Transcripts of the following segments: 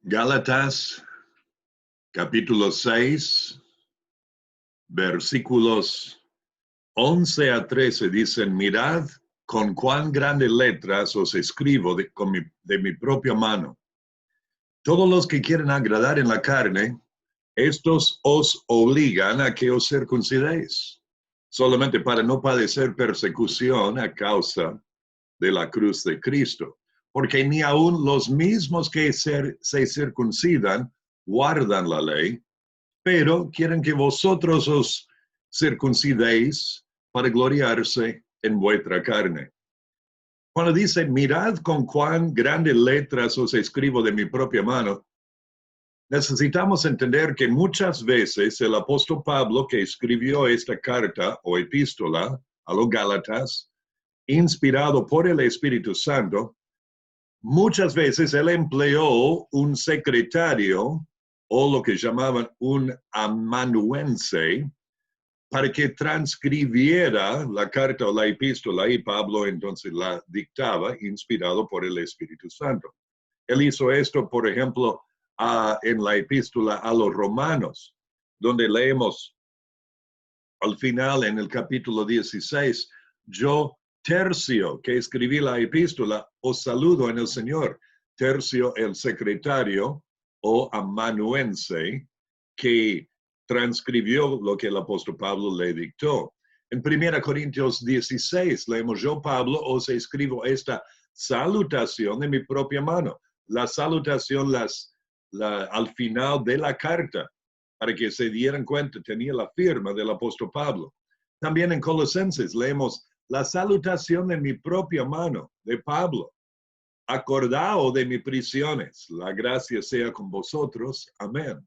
Gálatas, capítulo 6, versículos 11 a 13 dicen, mirad con cuán grandes letras os escribo de mi propia mano. Todos los que quieren agradar en la carne, estos os obligan a que os circuncidéis, solamente para no padecer persecución a causa de la cruz de Cristo. Porque ni aun los mismos que se circuncidan guardan la ley, pero quieren que vosotros os circuncidéis para gloriarse en vuestra carne. Cuando dice, mirad con cuán grandes letras os escribo de mi propia mano, necesitamos entender que muchas veces el apóstol Pablo, que escribió esta carta o epístola a los Gálatas, inspirado por el Espíritu Santo, muchas veces él empleó un secretario o lo que llamaban un amanuense para que transcribiera la carta o la epístola y Pablo entonces la dictaba inspirado por el Espíritu Santo. Él hizo esto, por ejemplo, en la epístola a los Romanos, donde leemos al final en el capítulo 16, yo Tercio, que escribí la epístola, os saludo en el Señor. Tercio, el secretario o amanuense que transcribió lo que el apóstol Pablo le dictó. En 1 Corintios 16 leemos, yo Pablo os escribo esta salutación de mi propia mano. La salutación al final de la carta, para que se dieran cuenta, tenía la firma del apóstol Pablo. También en Colosenses leemos la salutación de mi propia mano, de Pablo. Acordaos de mis prisiones, la gracia sea con vosotros. Amén.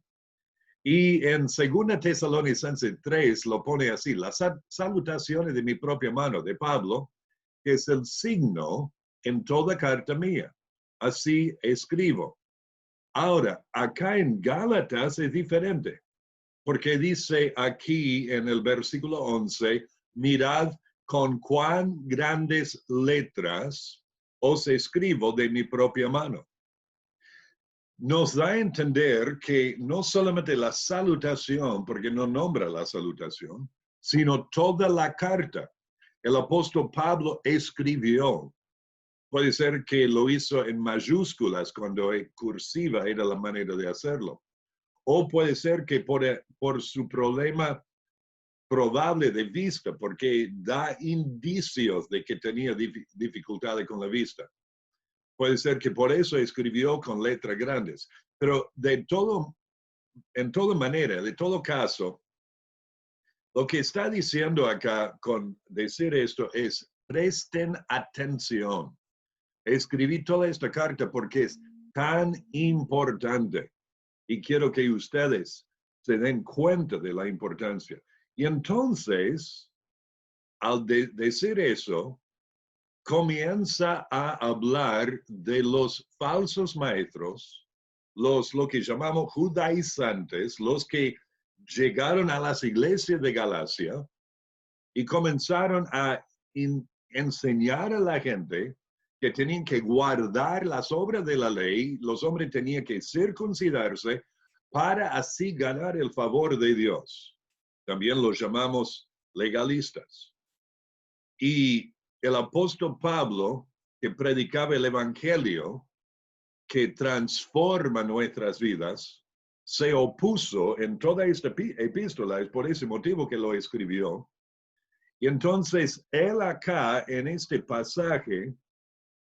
Y en 2 Tesalonicenses 3 lo pone así, las salutaciones de mi propia mano, de Pablo, que es el signo en toda carta mía. Así escribo. Ahora, acá en Gálatas es diferente, porque dice aquí en el versículo 11, mirad con cuán grandes letras os escribo de mi propia mano. Nos da a entender que no solamente la salutación, porque no nombra la salutación, sino toda la carta. El apóstol Pablo escribió. Puede ser que lo hizo en mayúsculas cuando cursiva era la manera de hacerlo. O puede ser que por su problema probable de vista, porque da indicios de que tenía dificultades con la vista. Puede ser que por eso escribió con letras grandes. Pero en toda manera, de todo caso, lo que está diciendo acá con decir esto es, presten atención. Escribí toda esta carta porque es tan importante y quiero que ustedes se den cuenta de la importancia. Y entonces, al decir eso, comienza a hablar de los falsos maestros, lo que llamamos judaizantes, los que llegaron a las iglesias de Galacia y comenzaron a enseñar a la gente que tenían que guardar las obras de la ley, los hombres tenían que circuncidarse para así ganar el favor de Dios. También los llamamos legalistas. Y el apóstol Pablo, que predicaba el evangelio, que transforma nuestras vidas, se opuso en toda esta epístola, es por ese motivo que lo escribió. Y entonces él acá, en este pasaje,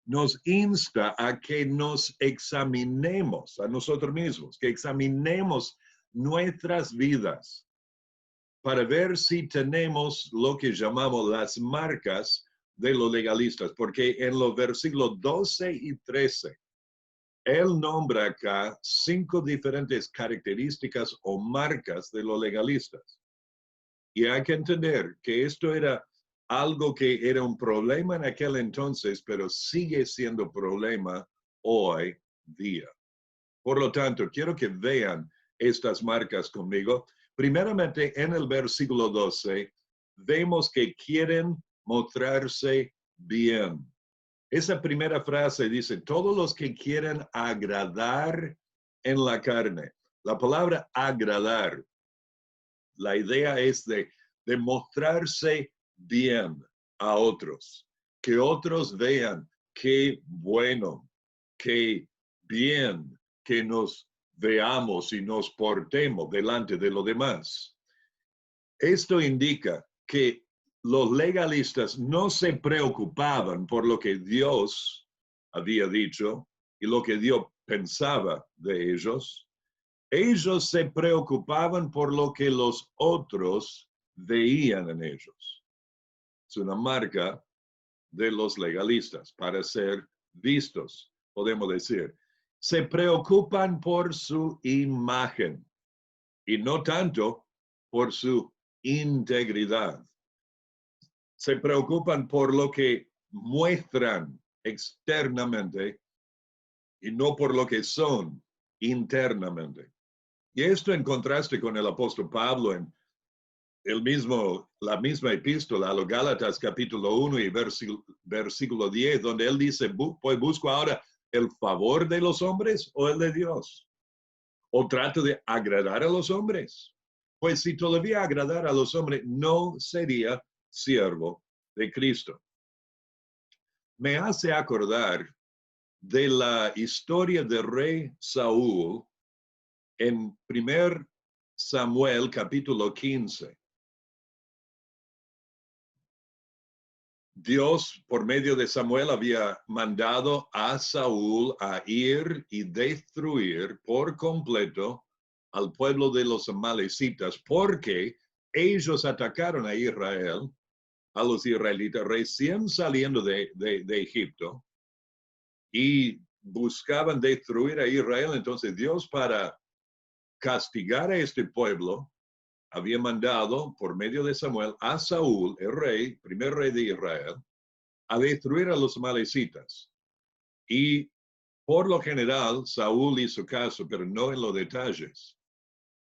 nos insta a que nos examinemos a nosotros mismos, que examinemos nuestras vidas para ver si tenemos lo que llamamos las marcas de los legalistas, porque en los versículos 12 y 13, él nombra acá 5 diferentes características o marcas de los legalistas. Y hay que entender que esto era algo que era un problema en aquel entonces, pero sigue siendo problema hoy día. Por lo tanto, quiero que vean estas marcas conmigo. Primeramente, en el versículo 12, vemos que quieren mostrarse bien. Esa primera frase dice, todos los que quieren agradar en la carne. La palabra agradar, la idea es de mostrarse bien a otros, que otros vean qué bueno, qué bien que nos veamos y nos portemos delante de los demás. Esto indica que los legalistas no se preocupaban por lo que Dios había dicho y lo que Dios pensaba de ellos. Ellos se preocupaban por lo que los otros veían en ellos. Es una marca de los legalistas para ser vistos, podemos decir. Se preocupan por su imagen y no tanto por su integridad. Se preocupan por lo que muestran externamente y no por lo que son internamente. Y esto en contraste con el apóstol Pablo en la misma epístola a los Gálatas capítulo 1 y versículo 10, donde él dice, pues busco ahora el favor de los hombres o el de Dios. O trato de agradar a los hombres. Pues si todavía agradar a los hombres, no sería siervo de Cristo. Me hace acordar de la historia del rey Saúl en 1 Samuel capítulo 15. Dios, por medio de Samuel, había mandado a Saúl a ir y destruir por completo al pueblo de los amalecitas, porque ellos atacaron a Israel, a los israelitas recién saliendo de Egipto, y buscaban destruir a Israel. Entonces Dios, para castigar a este pueblo, había mandado por medio de Samuel a Saúl, el rey, primer rey de Israel, a destruir a los amalecitas. Y por lo general, Saúl hizo caso, pero no en los detalles.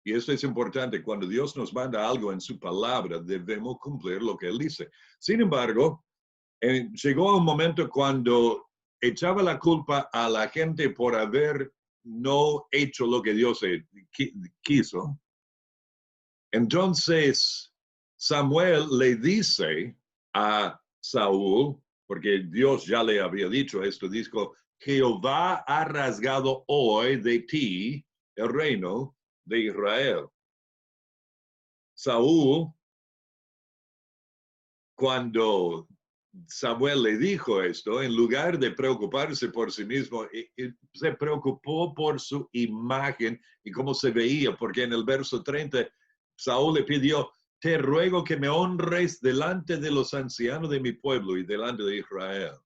Y esto es importante. Cuando Dios nos manda algo en su palabra, debemos cumplir lo que Él dice. Sin embargo, llegó un momento cuando echaba la culpa a la gente por haber no hecho lo que Dios quiso. Entonces, Samuel le dice a Saúl, porque Dios ya le había dicho esto, dijo, Jehová ha rasgado hoy de ti el reino de Israel. Saúl, cuando Samuel le dijo esto, en lugar de preocuparse por sí mismo, se preocupó por su imagen y cómo se veía, porque en el verso 30, Saúl le pidió, te ruego que me honres delante de los ancianos de mi pueblo y delante de Israel.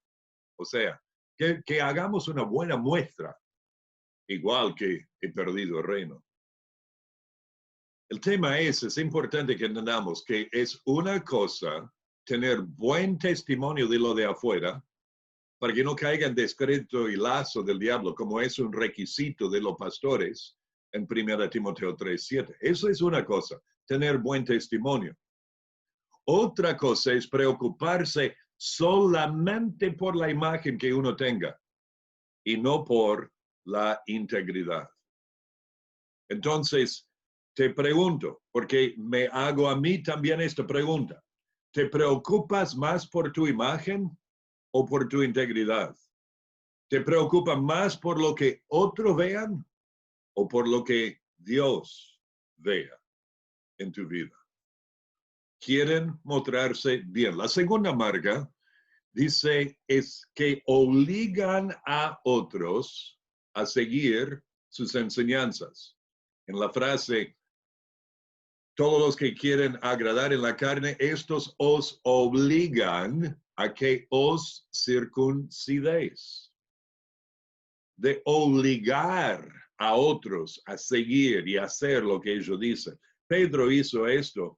O sea, que hagamos una buena muestra, igual que he perdido el reino. El tema es importante que entendamos que es una cosa tener buen testimonio de lo de afuera, para que no caiga en descrédito y lazo del diablo, como es un requisito de los pastores en 1 Timoteo 3:7. Eso es una cosa, tener buen testimonio. Otra cosa es preocuparse solamente por la imagen que uno tenga y no por la integridad. Entonces, te pregunto, porque me hago a mí también esta pregunta. ¿Te preocupas más por tu imagen o por tu integridad? ¿Te preocupa más por lo que otros vean o por lo que Dios vea en tu vida? Quieren mostrarse bien. La segunda marca dice es que obligan a otros a seguir sus enseñanzas. En la frase, todos los que quieren agradar en la carne, estos os obligan a que os circuncidéis. De obligar a otros a seguir y hacer lo que ellos dicen. Pedro hizo esto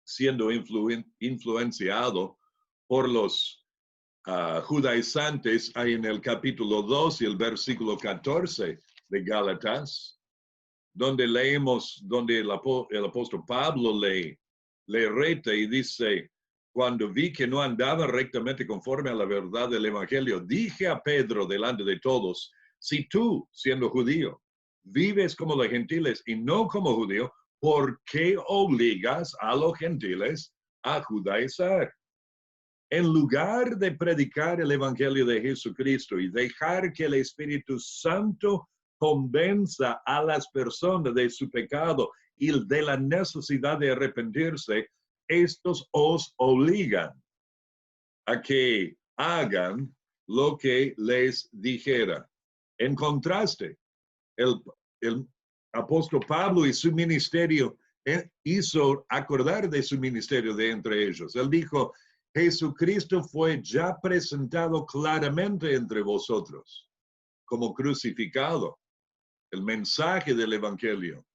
siendo influenciado por los judaizantes ahí en el capítulo 2 y el versículo 14 de Gálatas, donde leemos, donde el apóstol Pablo le reta y dice, cuando vi que no andaba rectamente conforme a la verdad del evangelio, dije a Pedro delante de todos, si tú, siendo judío, vives como los gentiles y no como judío, ¿por qué obligas a los gentiles a judaizar? En lugar de predicar el Evangelio de Jesucristo y dejar que el Espíritu Santo convenza a las personas de su pecado y de la necesidad de arrepentirse, estos os obligan a que hagan lo que les dijera. En contraste, el apóstol Pablo y su ministerio hizo acordar de su ministerio de entre ellos. Él dijo, Jesucristo fue ya presentado claramente entre vosotros como crucificado. El mensaje del Evangelio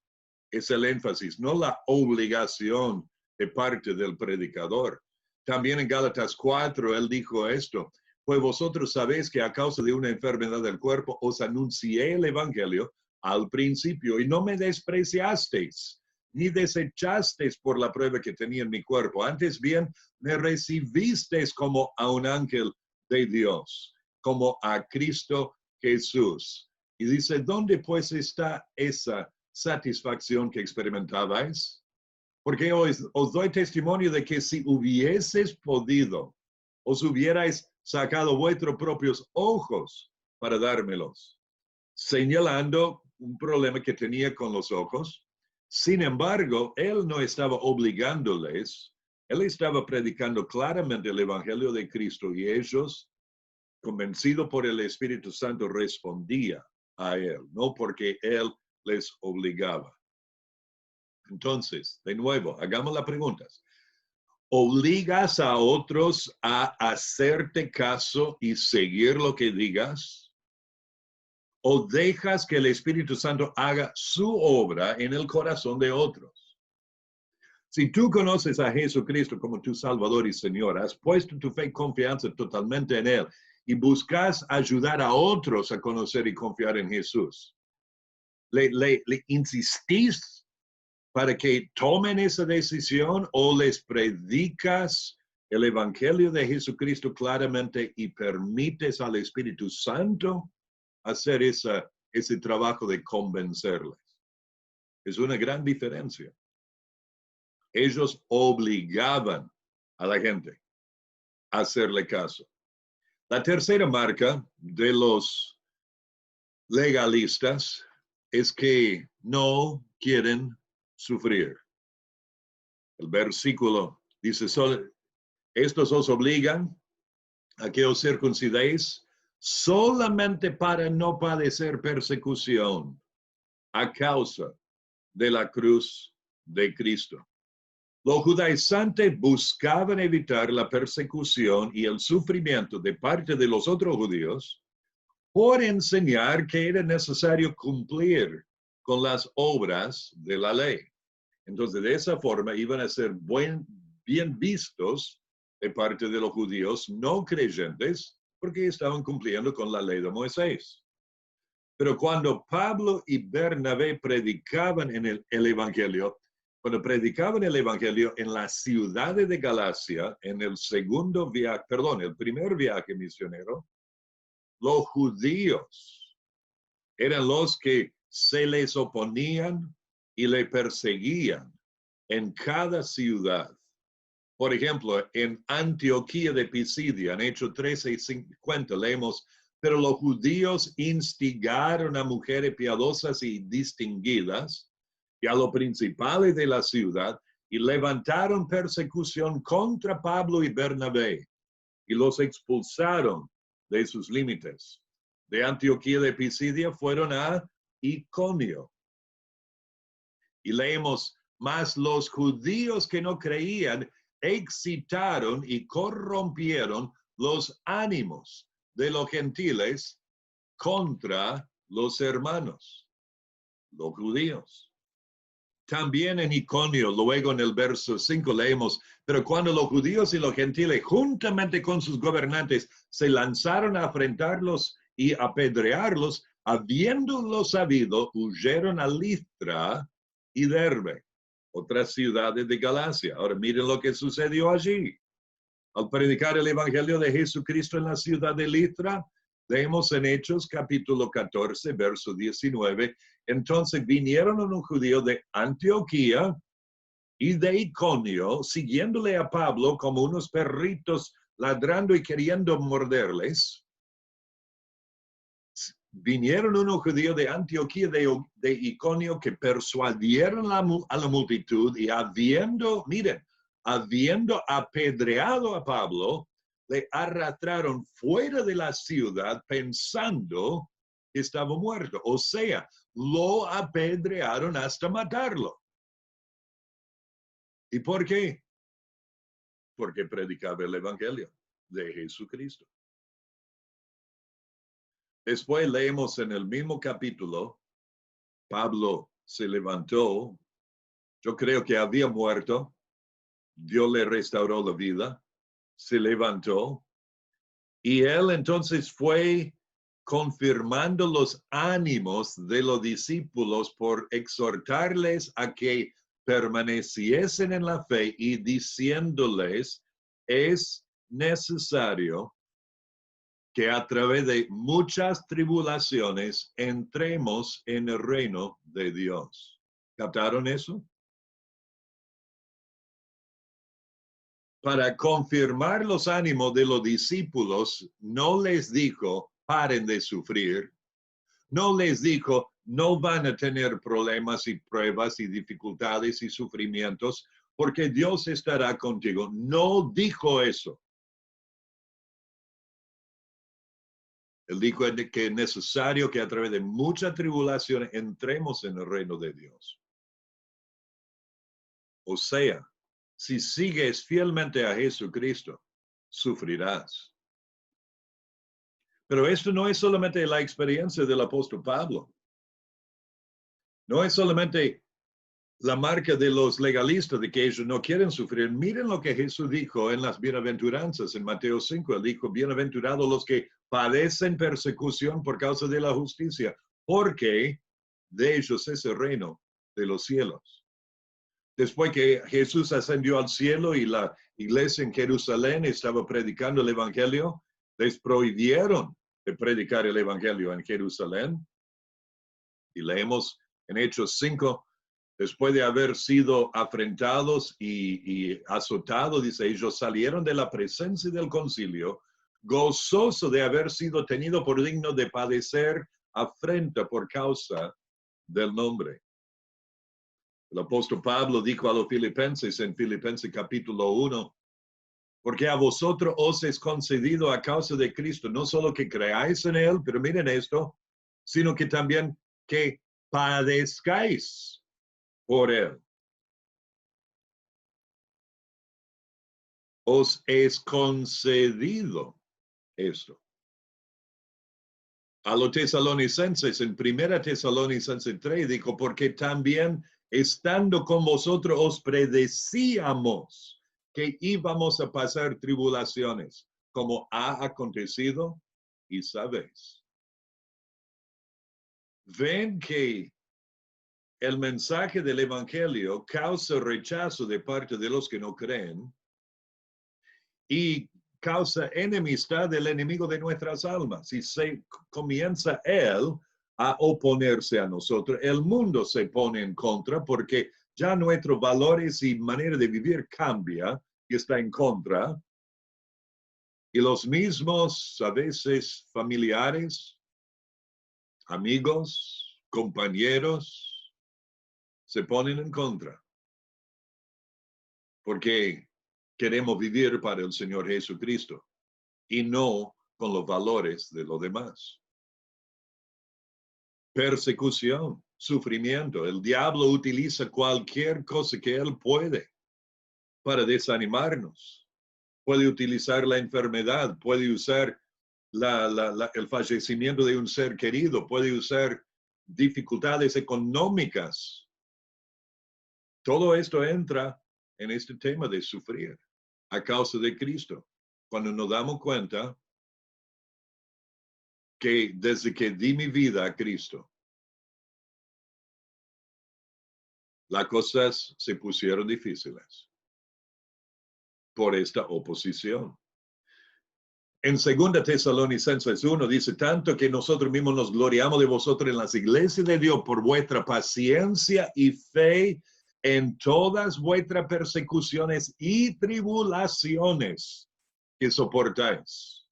es el énfasis, no la obligación de parte del predicador. También en Gálatas 4, él dijo esto, pues vosotros sabéis que a causa de una enfermedad del cuerpo os anuncié el Evangelio al principio y no me despreciasteis, ni desechasteis por la prueba que tenía en mi cuerpo. Antes bien, me recibisteis como a un ángel de Dios, como a Cristo Jesús. Y dice, ¿dónde pues está esa satisfacción que experimentabais? Porque os doy testimonio de que si hubieses podido, os hubierais sacado vuestros propios ojos para dármelos, señalando un problema que tenía con los ojos. Sin embargo, él no estaba obligándoles, él estaba predicando claramente el Evangelio de Cristo y ellos, convencidos por el Espíritu Santo, respondían a él, no porque él les obligaba. Entonces, de nuevo, hagamos las preguntas. ¿Obligas a otros a hacerte caso y seguir lo que digas? ¿O dejas que el Espíritu Santo haga su obra en el corazón de otros? Si tú conoces a Jesucristo como tu Salvador y Señor, has puesto tu fe y confianza totalmente en Él y buscas ayudar a otros a conocer y confiar en Jesús, ¿le insistís para que tomen esa decisión o les predicas el Evangelio de Jesucristo claramente y permites al Espíritu Santo hacer ese trabajo de convencerles? Es una gran diferencia. Ellos obligaban a la gente a hacerle caso. La tercera marca de los legalistas es que no quieren sufrir. El versículo dice, estos os obligan a que os circuncidéis solamente para no padecer persecución a causa de la cruz de Cristo. Los judaizantes buscaban evitar la persecución y el sufrimiento de parte de los otros judíos por enseñar que era necesario cumplir con las obras de la ley. Entonces, de esa forma iban a ser bien vistos de parte de los judíos no creyentes porque estaban cumpliendo con la ley de Moisés. Pero cuando Pablo y Bernabé predicaban en el Evangelio, cuando predicaban el Evangelio en la ciudad de Galacia, en el primer viaje misionero, los judíos eran los que se les oponían y le perseguían en cada ciudad. Por ejemplo, en Antioquía de Pisidia, en Hechos 13:50, leemos, pero los judíos instigaron a mujeres piadosas y distinguidas y a los principales de la ciudad y levantaron persecución contra Pablo y Bernabé y los expulsaron de sus límites. De Antioquía de Pisidia fueron a Iconio. Y leemos, mas los judíos que no creían excitaron y corrompieron los ánimos de los gentiles contra los hermanos, los judíos. También en Iconio, luego en el verso 5 leemos, pero cuando los judíos y los gentiles, juntamente con sus gobernantes, se lanzaron a afrentarlos y apedrearlos, habiéndolo sabido, huyeron a Listra y Derbe, otras ciudades de Galacia. Ahora miren lo que sucedió allí. Al predicar el Evangelio de Jesucristo en la ciudad de Listra, Leemos en Hechos capítulo 14, verso 19. Entonces vinieron un judío de Antioquía y de Iconio, siguiéndole a Pablo como unos perritos ladrando y queriendo morderles. Vinieron unos judíos de Antioquía de Iconio que persuadieron a la multitud y habiendo apedreado a Pablo, le arrastraron fuera de la ciudad pensando que estaba muerto. O sea, lo apedrearon hasta matarlo. ¿Y por qué? Porque predicaba el evangelio de Jesucristo. Después leemos en el mismo capítulo, Pablo se levantó, yo creo que había muerto, Dios le restauró la vida, se levantó y él entonces fue confirmando los ánimos de los discípulos por exhortarles a que permaneciesen en la fe y diciéndoles, es necesario que a través de muchas tribulaciones entremos en el reino de Dios. ¿Captaron eso? Para confirmar los ánimos de los discípulos, no les dijo, paren de sufrir. No les dijo, no van a tener problemas y pruebas y dificultades y sufrimientos, porque Dios estará contigo. No dijo eso. Él dijo que es necesario que a través de mucha tribulación entremos en el reino de Dios. O sea, si sigues fielmente a Jesucristo, sufrirás. Pero esto no es solamente la experiencia del apóstol Pablo. No es solamente la marca de los legalistas de que ellos no quieren sufrir. Miren lo que Jesús dijo en las bienaventuranzas. En Mateo 5, él dijo, bienaventurados los que padecen persecución por causa de la justicia, porque de ellos es el reino de los cielos. Después que Jesús ascendió al cielo y la iglesia en Jerusalén estaba predicando el evangelio, les prohibieron de predicar el evangelio en Jerusalén. Y leemos en Hechos 5, después de haber sido afrentados y azotados, dice, ellos salieron de la presencia del concilio, gozoso de haber sido tenido por digno de padecer afrenta por causa del nombre. El apóstol Pablo dijo a los filipenses en Filipenses capítulo 1, porque a vosotros os es concedido a causa de Cristo, no solo que creáis en Él, pero miren esto, sino que también que padezcáis por Él. Os es concedido esto. A los tesalonicenses, en 1 Tesalonicenses 3, dijo, porque también estando con vosotros os predecíamos que íbamos a pasar tribulaciones, como ha acontecido y sabéis. Ven que el mensaje del evangelio causa rechazo de parte de los que no creen y causa enemistad del enemigo de nuestras almas. Si se comienza él a oponerse a nosotros, el mundo se pone en contra porque ya nuestros valores y manera de vivir cambia y está en contra. Y los mismos, a veces, familiares, amigos, compañeros, se ponen en contra. Porque queremos vivir para el Señor Jesucristo y no con los valores de los demás. Persecución, sufrimiento. El diablo utiliza cualquier cosa que él puede para desanimarnos. Puede utilizar la enfermedad, puede usar el fallecimiento de un ser querido, puede usar dificultades económicas. Todo esto entra en este tema de sufrir a causa de Cristo. Cuando nos damos cuenta que desde que di mi vida a Cristo, las cosas se pusieron difíciles por esta oposición. En 2 Tesalonicenses 1 dice, tanto que nosotros mismos nos gloriamos de vosotros en las iglesias de Dios por vuestra paciencia y fe en todas vuestras persecuciones y tribulaciones que soportáis.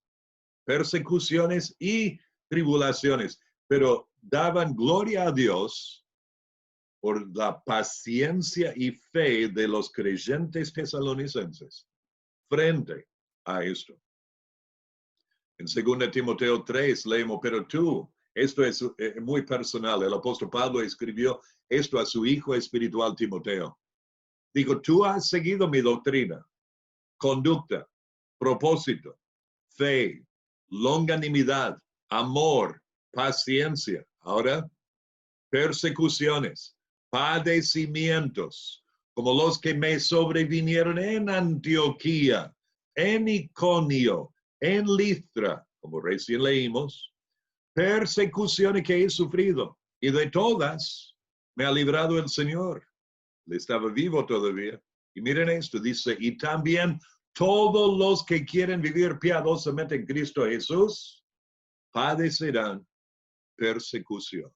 Persecuciones y tribulaciones, pero daban gloria a Dios por la paciencia y fe de los creyentes tesalonicenses frente a esto. En 2 Timoteo 3 leemos, pero tú, esto es muy personal, el apóstol Pablo escribió esto a su hijo espiritual Timoteo. Dijo, tú has seguido mi doctrina, conducta, propósito, fe, longanimidad, amor, paciencia. Ahora, persecuciones, padecimientos, como los que me sobrevinieron en Antioquía, en Iconio, en Listra, como recién leímos, persecuciones que he sufrido, y de todas me ha librado el Señor. Le estaba vivo todavía. Y miren esto, dice, y también todos los que quieren vivir piadosamente en Cristo Jesús padecerán persecución.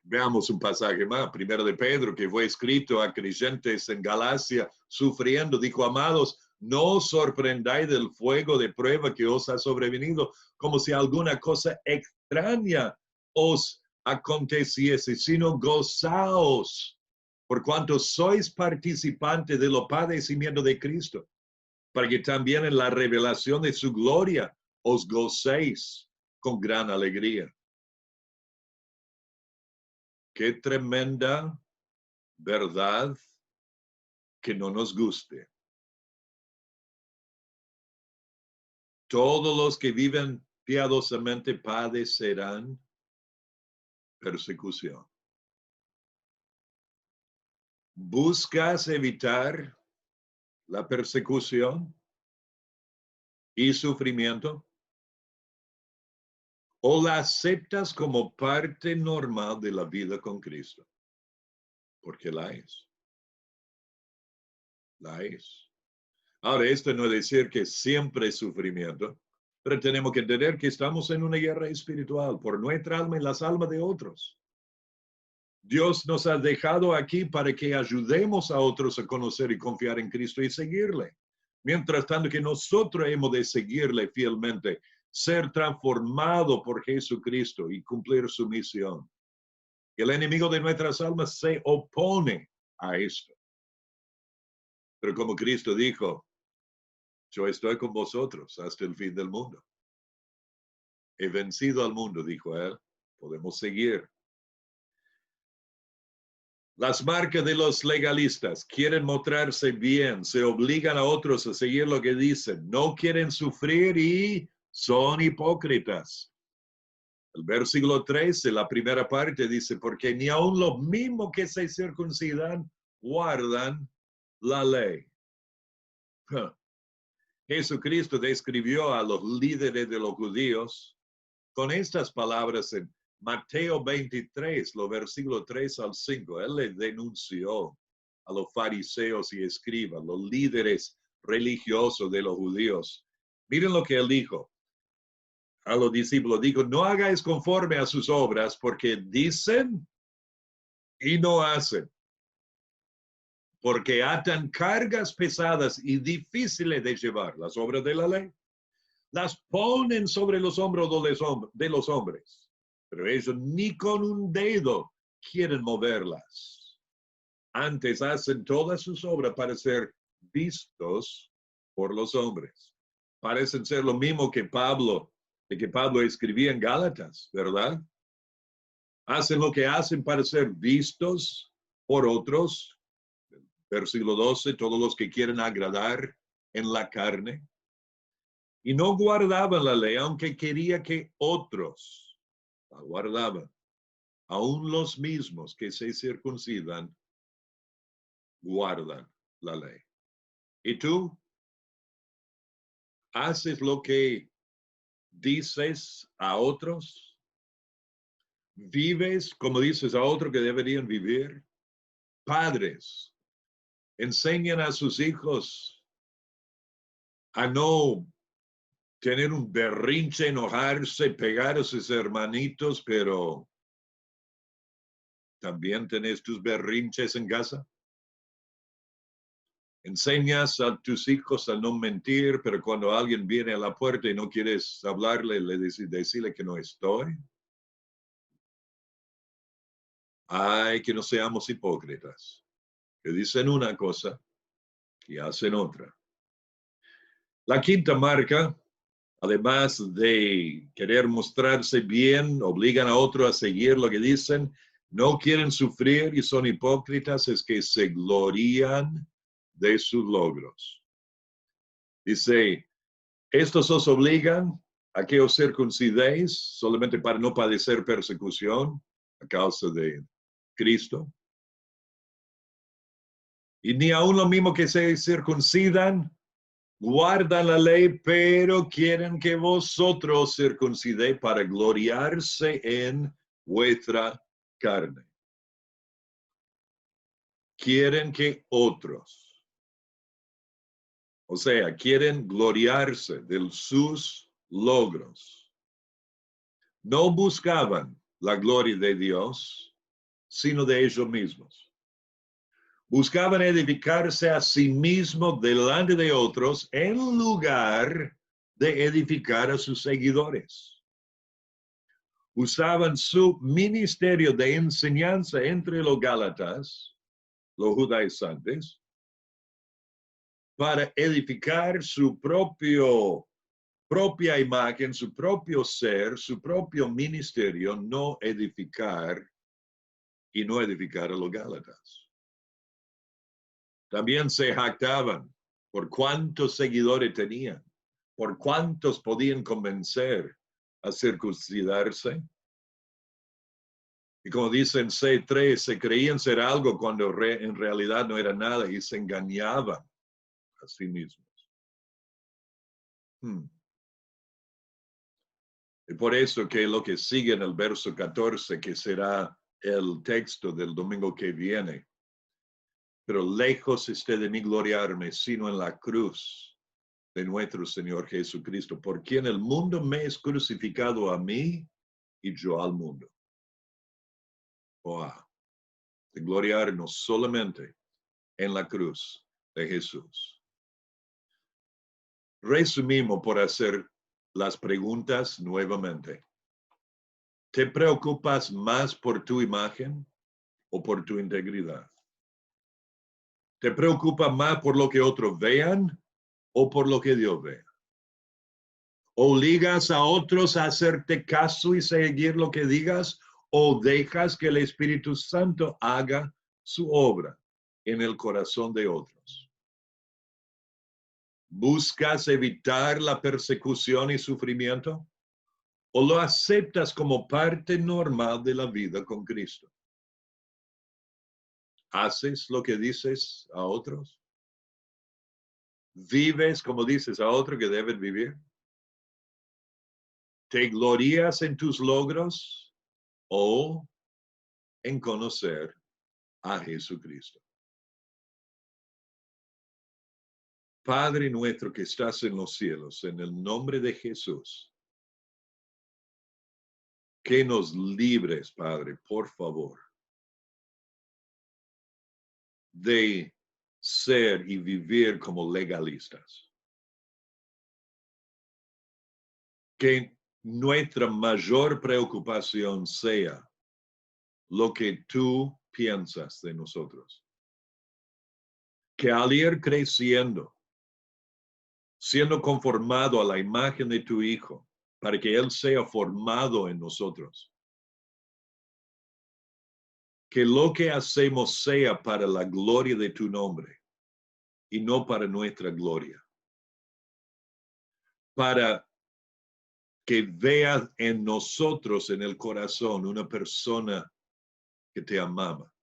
Veamos un pasaje más, 1 de Pedro, que fue escrito a creyentes en Galacia, sufriendo, dijo, amados, no os sorprendáis del fuego de prueba que os ha sobrevenido, como si alguna cosa extraña os aconteciese, sino gozaos, por cuanto sois participantes de los padecimientos de Cristo, para que también en la revelación de su gloria os gocéis con gran alegría. Qué tremenda verdad que no nos guste. Todos los que viven piadosamente padecerán persecución. ¿Buscas evitar la persecución y sufrimiento? ¿O la aceptas como parte normal de la vida con Cristo? Porque la es. La es. Ahora, esto no es decir que siempre es sufrimiento, pero tenemos que entender que estamos en una guerra espiritual por nuestra alma y las almas de otros. Dios nos ha dejado aquí para que ayudemos a otros a conocer y confiar en Cristo y seguirle. Mientras tanto que nosotros hemos de seguirle fielmente, ser transformado por Jesucristo y cumplir su misión. El enemigo de nuestras almas se opone a esto. Pero como Cristo dijo, yo estoy con vosotros hasta el fin del mundo. He vencido al mundo, dijo él. Podemos seguir. Las marcas de los legalistas quieren mostrarse bien, se obligan a otros a seguir lo que dicen, no quieren sufrir y son hipócritas. El versículo 13, la primera parte dice, porque ni aun los mismos que se circuncidan guardan la ley. Jesucristo describió a los líderes de los judíos con estas palabras en Mateo 23, los versículos 3 al 5. Él le denunció a los fariseos y escribas, los líderes religiosos de los judíos. Miren lo que él dijo a los discípulos. Dijo, no hagáis conforme a sus obras porque dicen y no hacen. Porque atan cargas pesadas y difíciles de llevar, las obras de la ley. Las ponen sobre los hombros de los hombres, pero ellos ni con un dedo quieren moverlas. Antes hacen todas sus obras para ser vistos por los hombres. Parecen ser lo mismo que Pablo escribía en Gálatas, ¿verdad? Hacen lo que hacen para ser vistos por otros. Versículo 12, todos los que quieren agradar en la carne. Y no guardaban la ley, aunque quería que otros la guardaban. Aún los mismos que se circuncidan guardan la ley. ¿Y tú? ¿Haces lo que dices a otros? ¿Vives como dices a otros que deberían vivir? Padres, enseñan a sus hijos a no tener un berrinche, enojarse, pegar a sus hermanitos, pero también tenés tus berrinches en casa. Enseñas a tus hijos a no mentir, pero cuando alguien viene a la puerta y no quieres hablarle, decirle que no estoy. Ay, que no seamos hipócritas, que dicen una cosa y hacen otra. La quinta marca, además de querer mostrarse bien, obligan a otro a seguir lo que dicen, no quieren sufrir y son hipócritas, es que se glorían de sus logros. Dice, estos os obligan a que os circuncidéis solamente para no padecer persecución a causa de Cristo. Y ni aún lo mismo que se circuncidan, guardan la ley, pero quieren que vosotros circuncidéis para gloriarse en vuestra carne. Quieren que otros, o sea, quieren gloriarse de sus logros. No buscaban la gloria de Dios, sino de ellos mismos. Buscaban edificarse a sí mismos delante de otros en lugar de edificar a sus seguidores. Usaban su ministerio de enseñanza entre los gálatas, los judaizantes, para edificar su propia imagen, su propio ser, su propio ministerio, no edificar a los gálatas. También se jactaban por cuántos seguidores tenían, por cuántos podían convencer a circuncidarse. Y como dicen C3, se creían ser algo cuando en realidad no era nada y se engañaban a sí mismos. Y por eso que lo que sigue en el verso 14, que será el texto del domingo que viene, pero lejos esté de mí gloriarme, sino en la cruz de nuestro Señor Jesucristo, por quien el mundo me es crucificado a mí y yo al mundo. Wow. De gloriarnos solamente en la cruz de Jesús. Resumimos por hacer las preguntas nuevamente. ¿Te preocupas más por tu imagen o por tu integridad? ¿Te preocupa más por lo que otros vean o por lo que Dios vea? ¿Obligas a otros a hacerte caso y seguir lo que digas o dejas que el Espíritu Santo haga su obra en el corazón de otros? ¿Buscas evitar la persecución y sufrimiento o lo aceptas como parte normal de la vida con Cristo? ¿Haces lo que dices a otros? ¿Vives como dices a otros que deben vivir? ¿Te glorías en tus logros o en conocer a Jesucristo? Padre nuestro que estás en los cielos, en el nombre de Jesús, que nos libres, Padre, por favor, de ser y vivir como legalistas. Que nuestra mayor preocupación sea lo que tú piensas de nosotros. Que al ir creciendo, siendo conformado a la imagen de tu Hijo, para que Él sea formado en nosotros. Que lo que hacemos sea para la gloria de tu nombre y no para nuestra gloria. Para que veas en nosotros, en el corazón, una persona que te amaba,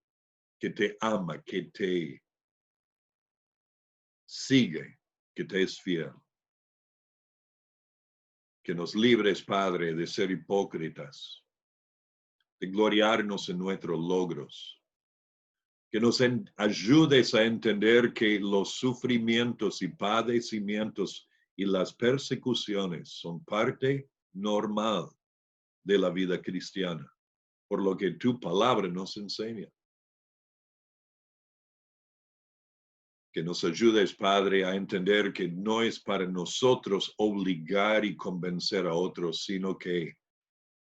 que te ama, que te sigue, que te es fiel. Que nos libres, Padre, de ser hipócritas, de gloriarnos en nuestros logros. Que nos ayudes a entender que los sufrimientos y padecimientos y las persecuciones son parte normal de la vida cristiana, por lo que tu palabra nos enseña. Que nos ayudes, Padre, a entender que no es para nosotros obligar y convencer a otros, sino que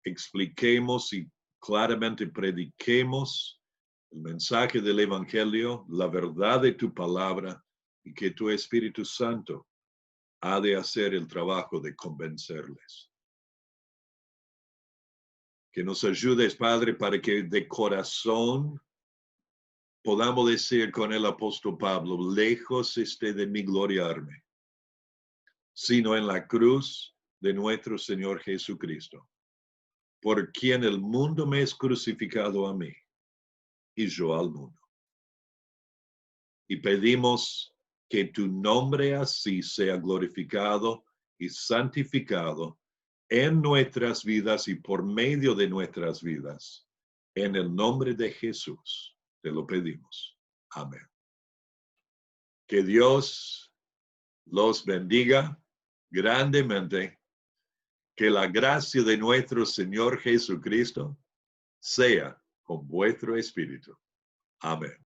expliquemos y claramente prediquemos el mensaje del Evangelio, la verdad de tu palabra, y que tu Espíritu Santo ha de hacer el trabajo de convencerles. Que nos ayudes, Padre, para que de corazón podamos decir con el apóstol Pablo, lejos esté de mí gloriarme, sino en la cruz de nuestro Señor Jesucristo, por quien el mundo me es crucificado a mí y yo al mundo. Y pedimos que tu nombre así sea glorificado y santificado en nuestras vidas y por medio de nuestras vidas. En el nombre de Jesús te lo pedimos. Amén. Que Dios los bendiga grandemente. Que la gracia de nuestro Señor Jesucristo sea con vuestro espíritu. Amén.